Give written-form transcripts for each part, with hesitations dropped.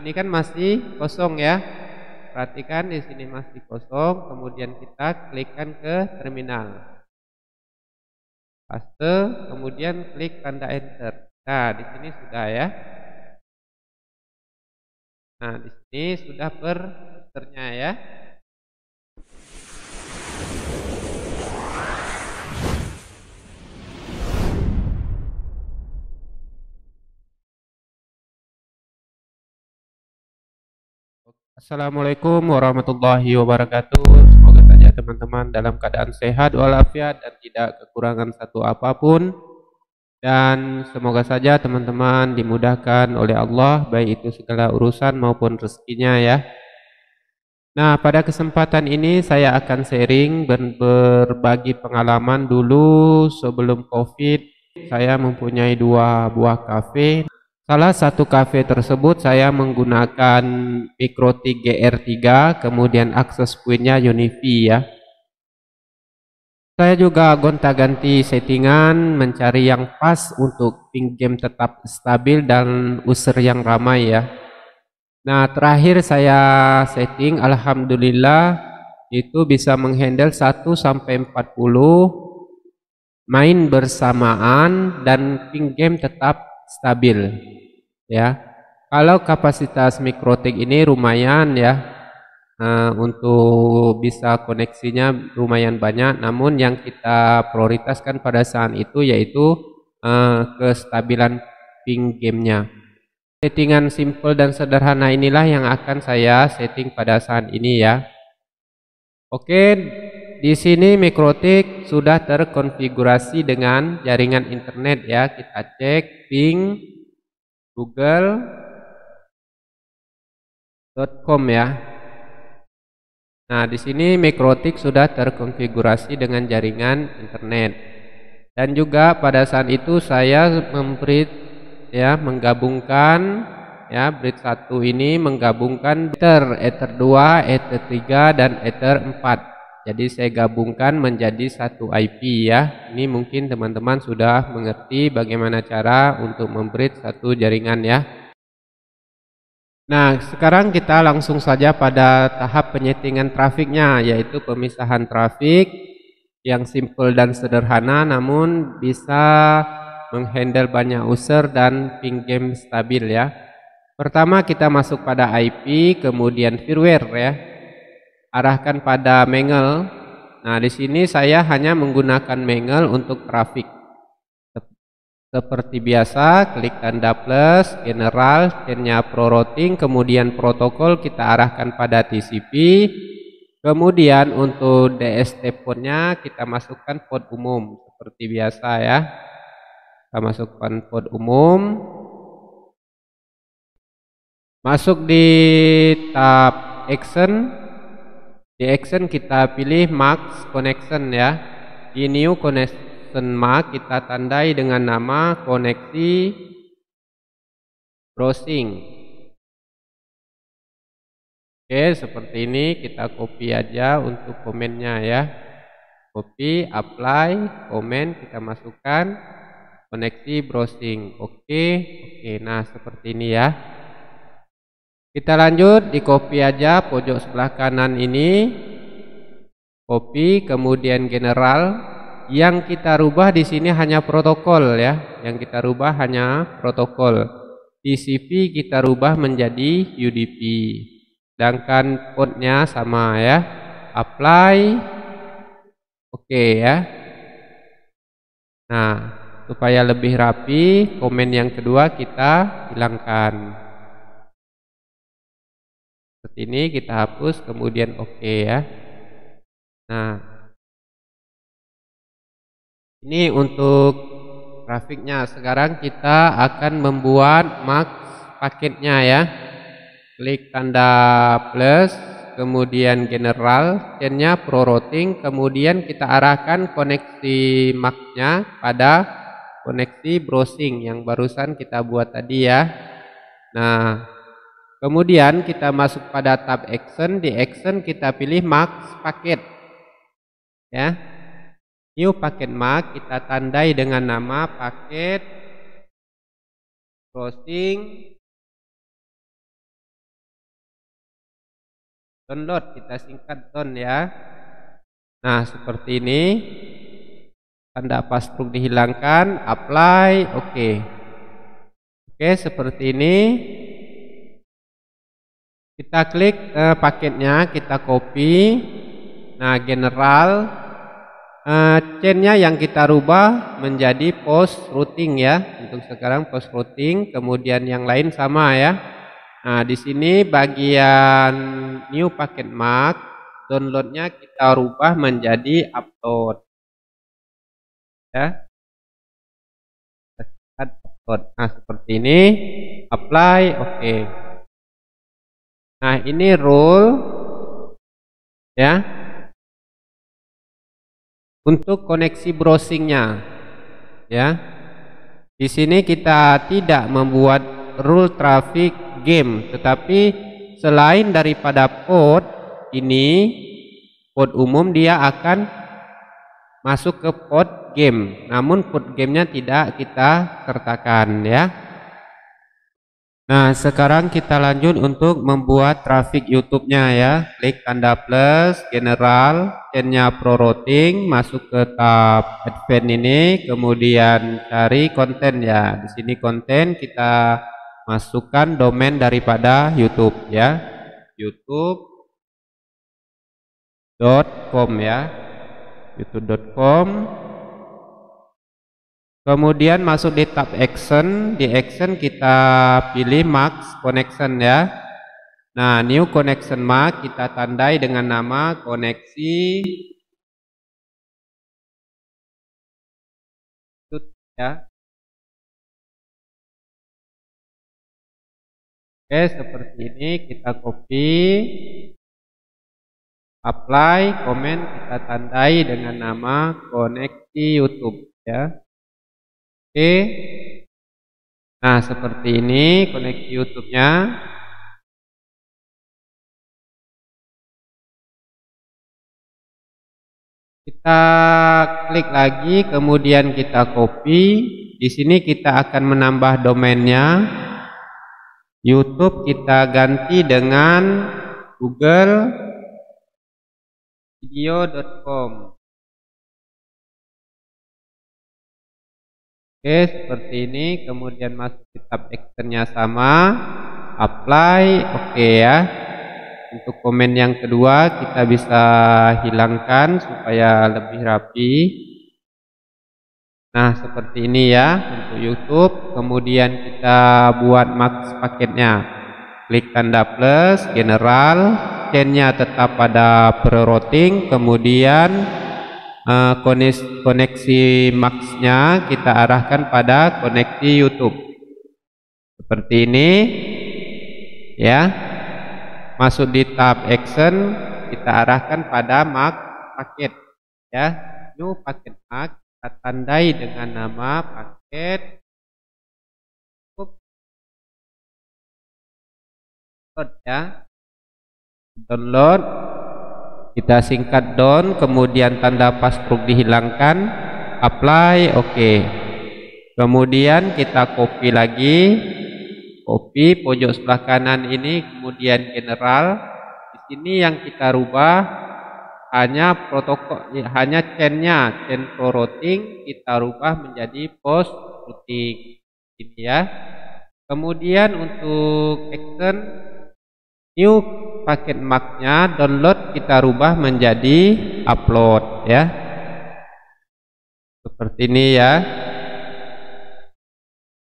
Ini kan masih kosong ya. Perhatikan di sini masih kosong, kemudian kita klikkan ke terminal. Paste, kemudian klik tanda enter. Nah, di sini sudah ya. Nah, di sini sudah per usernya ya. Assalamualaikum warahmatullahi wabarakatuh. Semoga saja teman-teman dalam keadaan sehat walafiat dan tidak kekurangan satu apapun. Dan semoga saja teman-teman dimudahkan oleh Allah, baik itu segala urusan maupun rezekinya ya. Nah, pada kesempatan ini saya akan sharing berbagi pengalaman dulu sebelum COVID. Saya mempunyai 2 buah kafe. Salah satu kafe tersebut saya menggunakan Mikrotik GR3, kemudian akses pointnya Unifi ya. Saya juga gonta-ganti settingan, mencari yang pas untuk ping game tetap stabil dan user yang ramai ya. Nah, terakhir saya setting, alhamdulillah itu bisa menghandle 1 sampai 40 main bersamaan dan ping game tetap stabil ya. Kalau kapasitas Mikrotik ini lumayan ya, untuk bisa koneksinya lumayan banyak, namun yang kita prioritaskan pada saat itu yaitu kestabilan ping gamenya. Settingan simple dan sederhana inilah yang akan saya setting pada saat ini ya. Oke, di sini Mikrotik sudah terkonfigurasi dengan jaringan internet ya. Kita cek ping google.com ya. Nah, di sini Mikrotik sudah terkonfigurasi dengan jaringan internet. Dan juga pada saat itu saya menggabungkan ya, bridge 1 ini menggabungkan Ether 2, Ether 3 dan Ether 4. Jadi saya gabungkan menjadi satu IP ya. Ini mungkin teman-teman sudah mengerti bagaimana cara untuk membridge satu jaringan ya. Nah, sekarang kita langsung saja pada tahap penyetingan trafiknya, yaitu pemisahan trafik yang simple dan sederhana namun bisa menghandle banyak user dan ping game stabil ya. Pertama kita masuk pada IP, kemudian firmware ya. Arahkan pada Mangle. Nah, di sini saya hanya menggunakan Mangle untuk trafik. Seperti biasa, klik tanda plus, general, chainnya pro routing, kemudian protokol kita arahkan pada TCP. Kemudian untuk DST portnya kita masukkan port umum seperti biasa ya. Kita masukkan port umum. Masuk di tab action. Di action kita pilih max connection ya. Di new connection mark kita tandai dengan nama koneksi browsing. Oke, seperti ini kita copy aja untuk komennya ya. Copy, apply, komen kita masukkan koneksi browsing. Oke. Nah, seperti ini ya. Kita lanjut, di copy aja pojok sebelah kanan ini. Copy, kemudian general. Yang kita rubah di sini hanya protokol ya. Yang kita rubah hanya protokol. TCP kita rubah menjadi UDP. Sedangkan portnya sama ya. Apply. Oke ya. Nah, supaya lebih rapi, komen yang kedua kita hilangkan. Seperti ini kita hapus, kemudian oke ya. Nah, ini untuk grafiknya. Sekarang kita akan membuat max paketnya ya. Klik tanda plus, kemudian general, chainnya pro routing, kemudian kita arahkan koneksi max-nya pada koneksi browsing yang barusan kita buat tadi ya. Nah, kemudian kita masuk pada tab action. Di action kita pilih max paket ya. New paket mark kita tandai dengan nama paket browsing Download kita singkat down ya. Nah, seperti ini. Tanda password dihilangkan, apply, oke. Oke, seperti ini. Kita klik paketnya, kita copy. Nah, general chainnya yang kita rubah menjadi post routing ya. Untuk sekarang post routing, kemudian yang lain sama ya. Nah, di sini bagian new packet mark, downloadnya kita rubah menjadi upload. Ya. Upload. Nah, seperti ini, apply, oke. Nah, ini rule ya. Untuk koneksi browsingnya ya. Di sini kita tidak membuat rule traffic game, tetapi selain daripada port ini, port umum, dia akan masuk ke port game, namun port gamenya tidak kita sertakan ya. Nah, sekarang kita lanjut untuk membuat traffic YouTube-nya ya. Klik tanda plus, general, chain-nya pro routing, masuk ke tab advance ini, kemudian cari konten ya. Di sini konten kita masukkan domain daripada YouTube ya. youtube.com ya. youtube.com. Kemudian masuk di tab action, di action kita pilih max connection ya. Nah, new connection mark kita tandai dengan nama koneksi ya. Oke, seperti ini kita copy, apply, komen kita tandai dengan nama koneksi YouTube ya. Oke. Nah, seperti ini koneksi YouTube-nya. Kita klik lagi, kemudian kita copy. Di sini kita akan menambah domainnya. YouTube kita ganti dengan googlevideo.com. Oke, seperti ini. Kemudian masuk di tab actionnya sama, apply, oke ya. Untuk komen yang kedua kita bisa hilangkan supaya lebih rapi. Nah, seperti ini ya untuk YouTube. Kemudian kita buat max paketnya. Klik tanda plus, general, chain-nya tetap pada pro routing, kemudian koneksi max-nya kita arahkan pada koneksi YouTube. Seperti ini ya. Masuk di tab action, kita arahkan pada max paket ya. New paket max kita tandai dengan nama paket download ya. Download kita singkat down, kemudian tanda password dihilangkan, apply, oke. Kemudian kita copy lagi, copy pojok sebelah kanan ini, kemudian general. Di sini yang kita rubah hanya protokol, hanya chain-nya, chain pro routing kita rubah menjadi post routing ini ya. Kemudian untuk action new paket mark-nya download kita rubah menjadi upload ya. Seperti ini ya.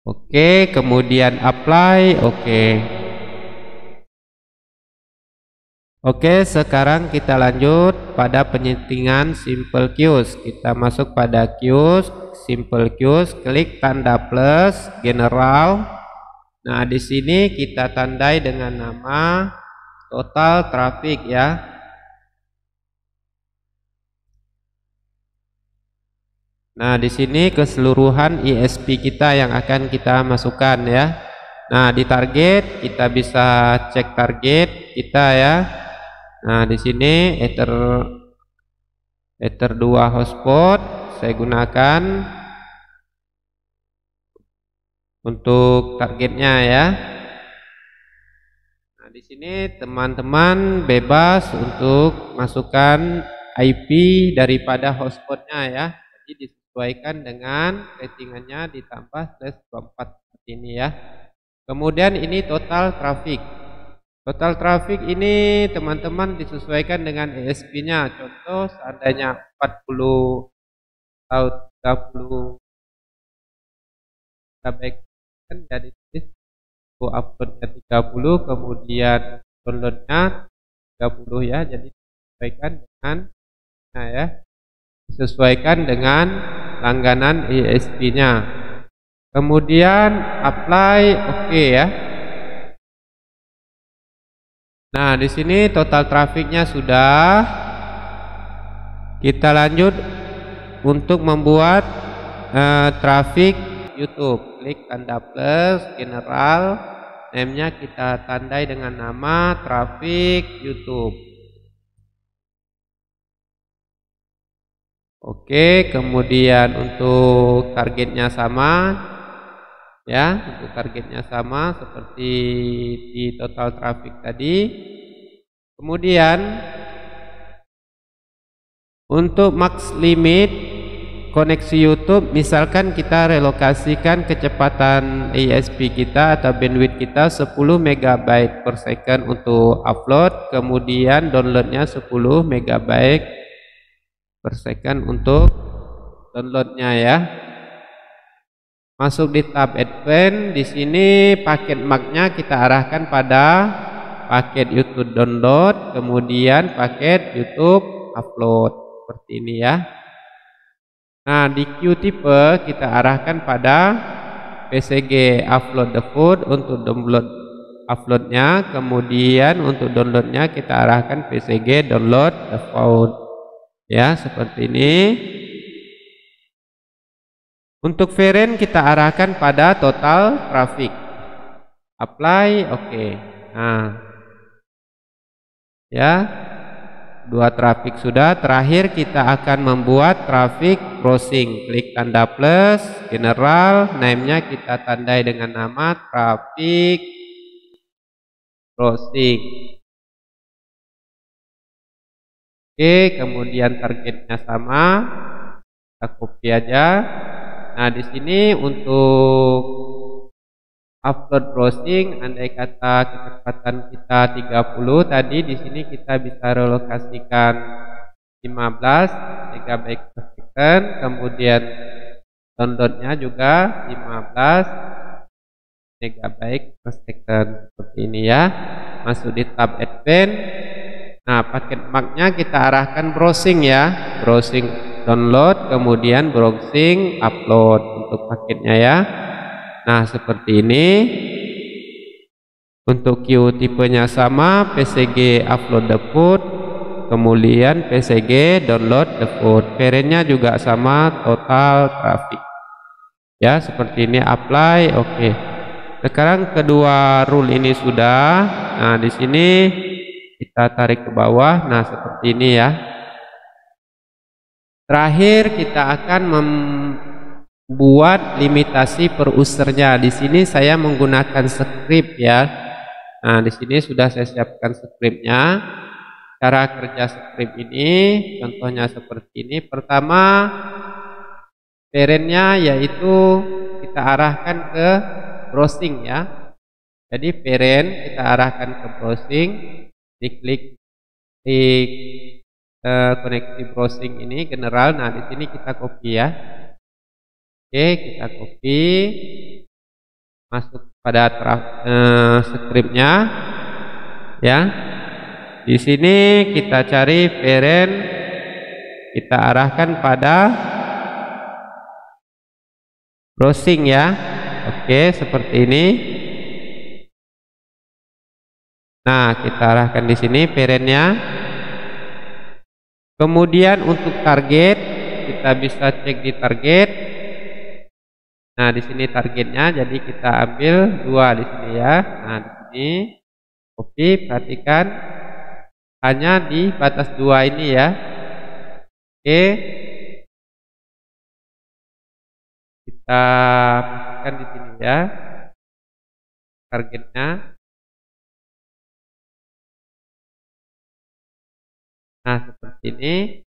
Oke, kemudian apply, oke. Oke, sekarang kita lanjut pada penyetingan simple queues. Kita masuk pada queues, simple queues, klik tanda plus, general. Nah, di sini kita tandai dengan nama total traffic ya. Nah, di sini keseluruhan ISP kita yang akan kita masukkan ya. Nah, di target kita bisa cek target kita ya. Nah, di sini Ether 2 hotspot saya gunakan untuk targetnya ya. Nah, di sini teman-teman bebas untuk masukkan IP daripada hotspotnya ya. Jadi disesuaikan dengan settingannya ditambah /24 seperti ini ya. Kemudian ini total traffic. Total traffic ini teman-teman disesuaikan dengan ESP-nya. Contoh seandainya 40 atau 30 GB kan jadi uploadnya 30, kemudian downloadnya 30 ya. Jadi disesuaikan dengan disesuaikan dengan langganan ESP-nya. Kemudian apply oke ya. Nah, di sini total trafiknya sudah. Kita lanjut untuk membuat trafik YouTube. Klik tanda plus, general, name-nya kita tandai dengan nama trafik YouTube. Oke, kemudian untuk targetnya sama ya, untuk targetnya sama seperti di total traffic tadi. Kemudian untuk max limit koneksi YouTube, misalkan kita relokasikan kecepatan ISP kita atau bandwidth kita 10 MB per second untuk upload, kemudian downloadnya 10 MB per second untuk downloadnya ya. Masuk di tab Advanced, di sini paket MAC-nya kita arahkan pada paket YouTube download, kemudian paket YouTube upload seperti ini ya. Nah, di queue tipe kita arahkan pada PCG upload the food untuk download uploadnya, kemudian untuk downloadnya kita arahkan PCG download the food ya, seperti ini. Untuk variant kita arahkan pada total traffic. Apply oke. Nah, ya, dua traffic sudah. Terakhir kita akan membuat traffic browsing. Klik tanda plus, general, name-nya kita tandai dengan nama traffic browsing. Oke, kemudian targetnya sama. Kita copy aja. Nah, di sini untuk upload browsing, andai kata kecepatan kita 30 tadi, di sini kita bisa relokasikan 15 GB per second, kemudian downloadnya juga 15 MB per second seperti ini ya. Masuk di tab Advanced. Nah, paket MAC-nya kita arahkan browsing ya, browsing download, kemudian browsing upload untuk paketnya ya. Nah, seperti ini. Untuk queue tipenya sama, PCG upload the food, kemudian PCG download the food. Variantnya juga sama, total traffic ya, seperti ini. Apply oke. Sekarang kedua rule ini sudah. Nah, di sini kita tarik ke bawah. Nah, seperti ini ya. Terakhir kita akan membuat limitasi per usernya. Di sini saya menggunakan script ya. Nah, di sini sudah saya siapkan scriptnya. Cara kerja script ini contohnya seperti ini. Pertama, parentnya yaitu kita arahkan ke browsing ya. Jadi parent kita arahkan ke browsing, diklik koneksi browsing ini general. Nah, di sini kita copy ya. Oke, kita copy, masuk pada scriptnya ya. Di sini kita cari parent, kita arahkan pada browsing ya. Oke, seperti ini. Nah, kita arahkan di sini parentnya. Kemudian untuk target kita bisa cek di target. Nah, di sini targetnya, jadi kita ambil 2 di sini ya. Nah, di sini copy, perhatikan hanya di batas 2 ini ya. Oke. Kita pastikan di sini ya targetnya. Nah, seperti ini.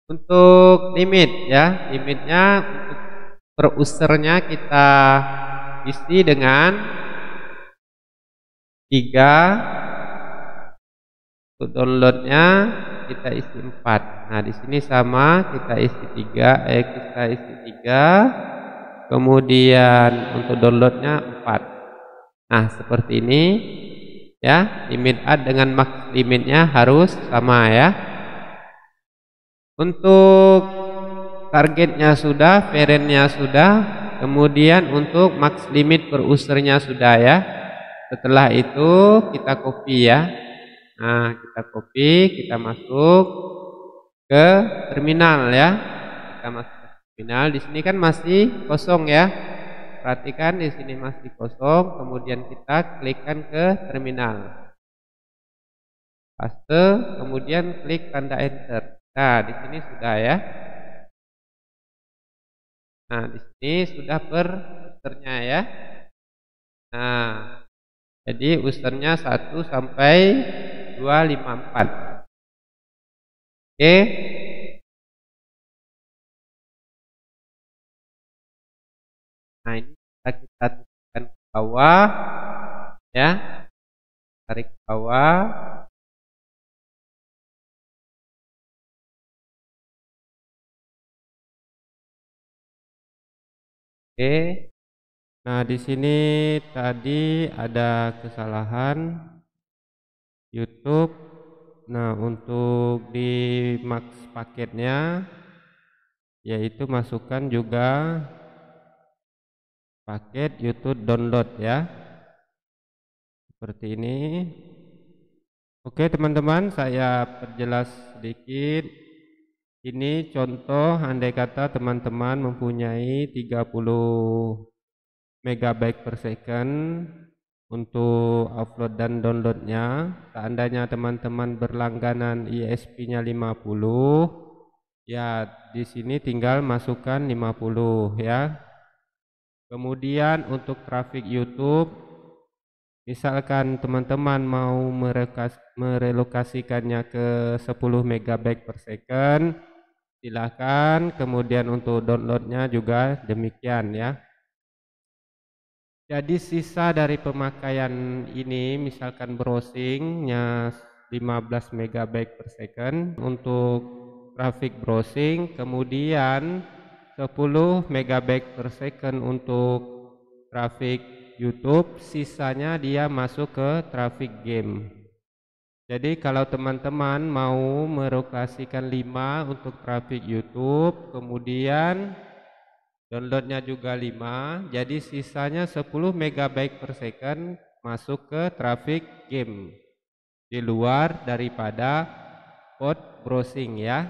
Untuk limit ya, limitnya untuk per usernya kita isi dengan 3, untuk downloadnya kita isi 4. Nah, di sini sama, kita isi 3, kemudian untuk downloadnya 4. Nah, seperti ini ya, limit add dengan max limitnya harus sama ya. Untuk targetnya sudah, variantnya sudah, kemudian untuk max limit per usernya sudah ya. Setelah itu kita copy ya. Nah, kita copy, kita masuk ke terminal ya. Kita masuk ke terminal. Di sini kan masih kosong ya. Perhatikan di sini masih kosong, kemudian kita klikkan ke terminal. Paste, kemudian klik tanda enter. Nah, di sini sudah ya. Nah, di sini sudah per usernya ya. Nah, jadi usernya 1 sampai 254. Oke. Nah, ini kita tekan ke bawah ya. Tarik ke bawah. Oke. Nah, di sini tadi ada kesalahan YouTube. Nah, untuk di max paketnya yaitu masukkan juga paket YouTube download ya. Seperti ini. Oke, teman-teman, saya perjelas sedikit. Ini contoh andai kata teman-teman mempunyai 30 megabyte per second untuk upload dan downloadnya. Seandainya teman-teman berlangganan ISP-nya 50, ya di sini tinggal masukkan 50 ya. Kemudian untuk traffic YouTube, misalkan teman-teman mau merelokasikannya ke 10 megabyte per second, silahkan. Kemudian untuk downloadnya juga demikian ya. Jadi sisa dari pemakaian ini, misalkan browsingnya 15 megabyte per second untuk traffic browsing, kemudian 10 megabyte per second untuk traffic YouTube, sisanya dia masuk ke traffic game. Jadi kalau teman-teman mau merelokasikan 5 untuk traffic YouTube, kemudian downloadnya juga 5, jadi sisanya 10 megabyte per second masuk ke traffic game di luar daripada port browsing ya.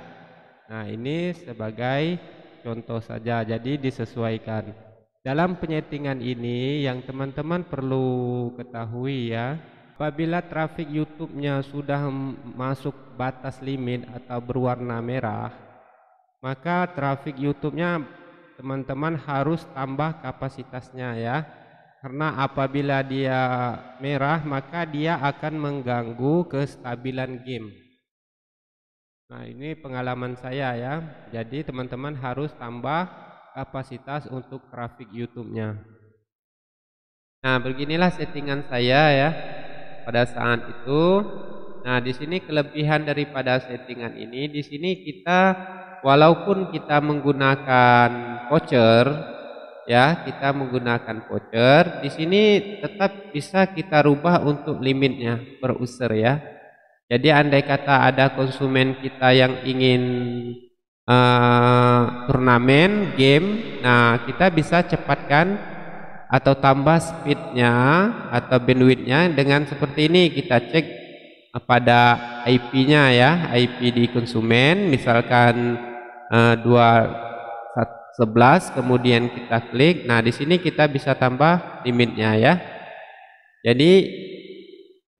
Nah, ini sebagai contoh saja, jadi disesuaikan. Dalam penyetingan ini yang teman-teman perlu ketahui ya, apabila traffic YouTube-nya sudah masuk batas limit atau berwarna merah, maka traffic YouTube-nya teman-teman harus tambah kapasitasnya ya. Karena apabila dia merah, maka dia akan mengganggu kestabilan game. Nah, ini pengalaman saya ya. Jadi teman-teman harus tambah kapasitas untuk traffic YouTube-nya. Nah, beginilah settingan saya ya pada saat itu. Nah, di sini kelebihan daripada settingan ini, di sini kita walaupun kita menggunakan voucher ya, kita menggunakan voucher, di sini tetap bisa kita rubah untuk limitnya per user ya. Jadi andai kata ada konsumen kita yang ingin turnamen game, nah kita bisa cepatkan atau tambah speednya atau bandwidthnya dengan seperti ini. Kita cek pada IP-nya ya, IP di konsumen, misalkan 211, kemudian kita klik. Nah, di sini kita bisa tambah limitnya ya. Jadi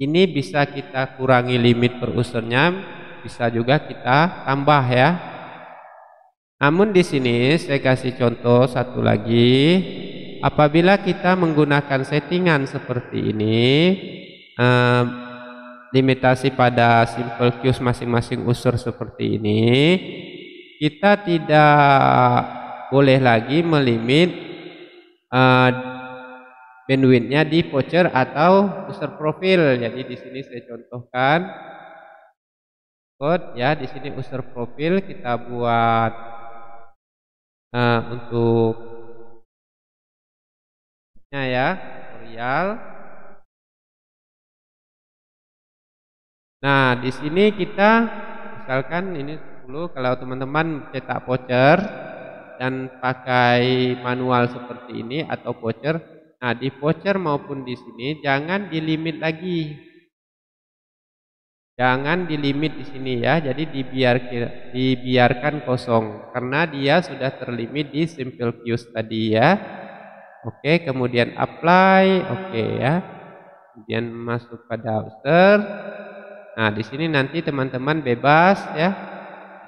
ini bisa kita kurangi limit per usernya, bisa juga kita tambah ya. Namun di sini saya kasih contoh satu lagi. Apabila kita menggunakan settingan seperti ini, limitasi pada simple queues masing-masing unsur seperti ini, kita tidak boleh lagi melimit bandwidth-nya di voucher atau user profil. Jadi di sini saya contohkan code ya, di sini user profil kita buat untuk ya tutorial. Nah, di sini kita misalkan ini 10, kalau teman-teman cetak voucher dan pakai manual seperti ini atau voucher. Nah, di voucher maupun di sini jangan dilimit lagi. Jangan dilimit di sini ya. Jadi dibiarkan kosong karena dia sudah terlimit di simple queues tadi ya. Oke, kemudian apply, oke ya. Kemudian masuk pada user. Nah, di sini nanti teman-teman bebas ya.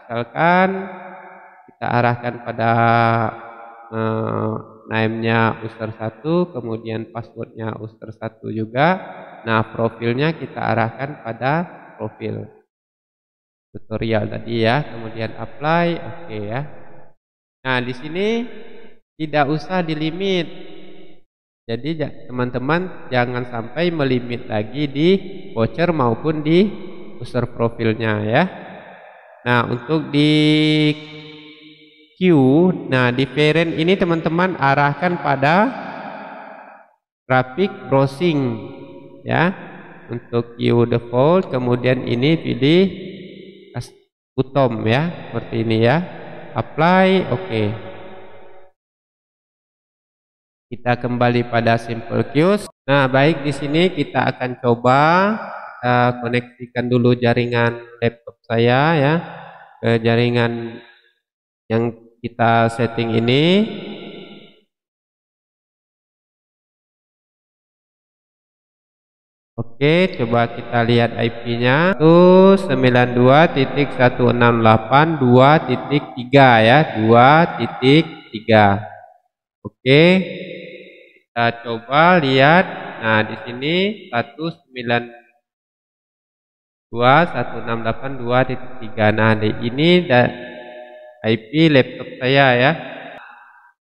Misalkan kita arahkan pada name-nya user 1, kemudian passwordnya user 1 juga. Nah, profilnya kita arahkan pada profil tutorial tadi ya. Kemudian apply, oke ya. Nah, di sini tidak usah dilimit. Jadi teman-teman jangan sampai melimit lagi di voucher maupun di user profilnya ya. Nah, untuk di queue, nah di parent ini teman-teman arahkan pada grafik browsing ya. Untuk queue default, kemudian ini pilih custom ya, seperti ini ya. Apply, oke. Kita kembali pada simple queues. Nah, baik, di sini kita akan coba koneksikan dulu jaringan laptop saya ya ke jaringan yang kita setting ini. Oke, coba kita lihat IP-nya. Itu 92.168.2.3 ya, 2.3. Oke, kita coba lihat. Nah, di sini 192.168.2.3. Nah, ini IP laptop saya ya.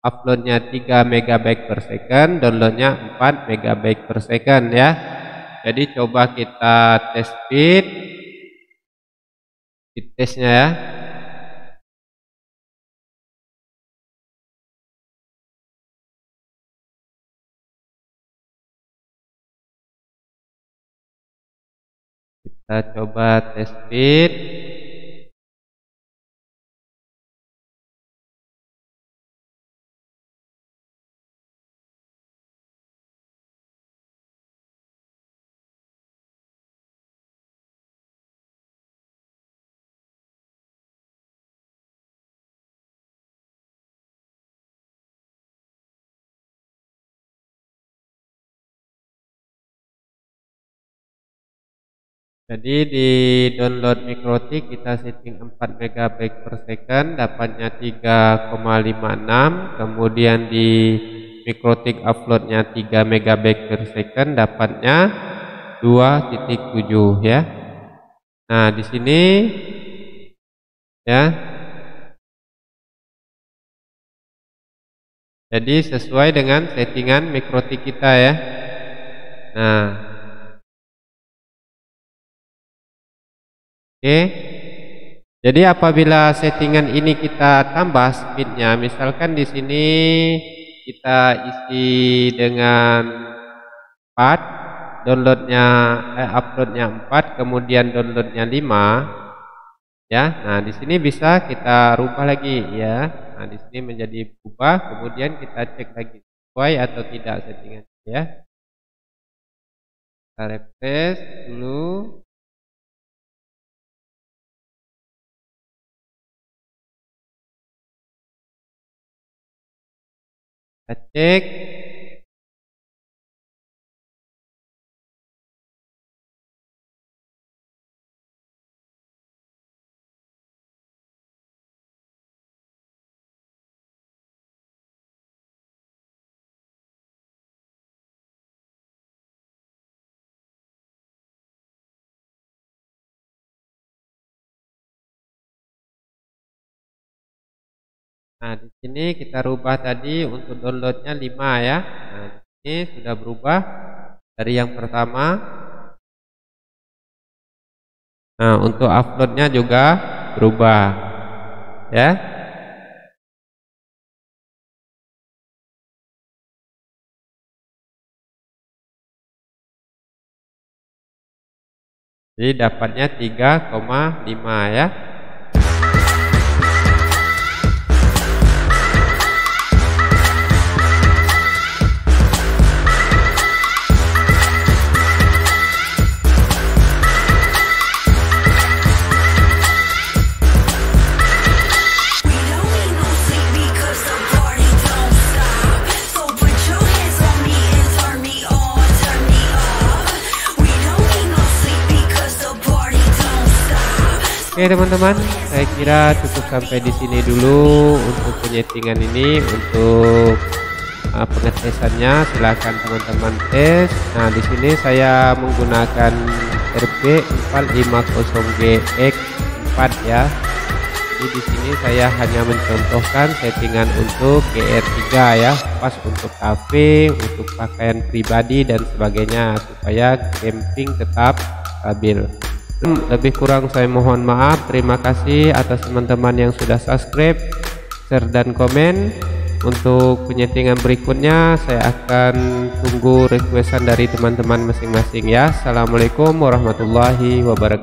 Uploadnya 3 MB per second, downloadnya 4 MB per second ya. Jadi coba kita tes speed testnya ya. Kita coba tes speed. Jadi di download Mikrotik kita setting 4 MB per second, dapatnya 3,56. Kemudian di Mikrotik uploadnya 3 MB per second, dapatnya 2.7 ya. Nah, di sini ya. Jadi sesuai dengan settingan Mikrotik kita ya. Nah, oke. Jadi apabila settingan ini kita tambah speednya, misalkan di sini kita isi dengan 4, downloadnya uploadnya 4, kemudian downloadnya 5 ya. Nah, di sini bisa kita rubah lagi ya. Nah, di sini menjadi berubah, kemudian kita cek lagi sesuai atau tidak settingan ya. Kita refresh dulu. Kita cek. Nah, di sini kita rubah tadi untuk downloadnya 5 ya. Nah, di sini sudah berubah dari yang pertama. Nah, untuk uploadnya juga berubah ya. Jadi dapatnya 3,5 ya. Oke teman-teman, saya kira cukup sampai di sini dulu untuk penyetingan ini. Untuk pengetesannya silahkan teman-teman tes. Nah, di sini saya menggunakan RB450GX4 ya. Jadi di sini saya hanya mencontohkan settingan untuk GR3 ya, pas untuk cafe, untuk pakaian pribadi dan sebagainya supaya camping tetap stabil. Lebih kurang saya mohon maaf. Terima kasih atas teman-teman yang sudah subscribe, share dan komen. Untuk penyetingan berikutnya saya akan tunggu requestan dari teman-teman masing-masing ya. Assalamualaikum warahmatullahi wabarakatuh.